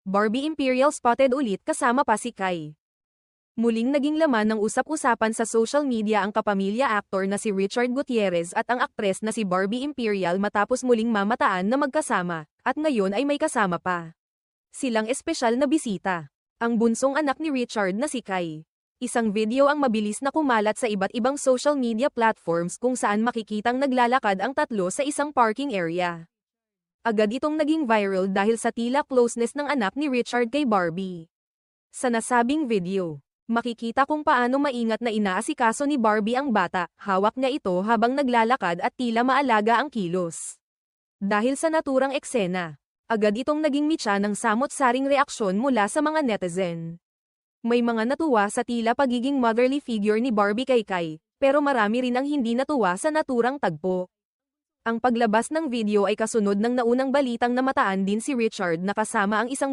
Barbie Imperial spotted ulit kasama pa si Kai. Muling naging laman ng usap-usapan sa social media ang kapamilya actor na si Richard Gutierrez at ang aktres na si Barbie Imperial matapos muling mamataan na magkasama, at ngayon ay may kasama pa silang espesyal na bisita, ang bunsong anak ni Richard na si Kai. Isang video ang mabilis na kumalat sa iba't ibang social media platforms kung saan makikitang naglalakad ang tatlo sa isang parking area. Agad itong naging viral dahil sa tila closeness ng anak ni Richard kay Barbie. Sa nasabing video, makikita kung paano maingat na inaasikaso ni Barbie ang bata, hawak niya ito habang naglalakad at tila maalaga ang kilos. Dahil sa naturang eksena, agad itong naging mitya ng samot-saring reaksyon mula sa mga netizen. May mga natuwa sa tila pagiging motherly figure ni Barbie kay Kai, pero marami rin ang hindi natuwa sa naturang tagpo. Ang paglabas ng video ay kasunod ng naunang balitang namataan din si Richard na kasama ang isang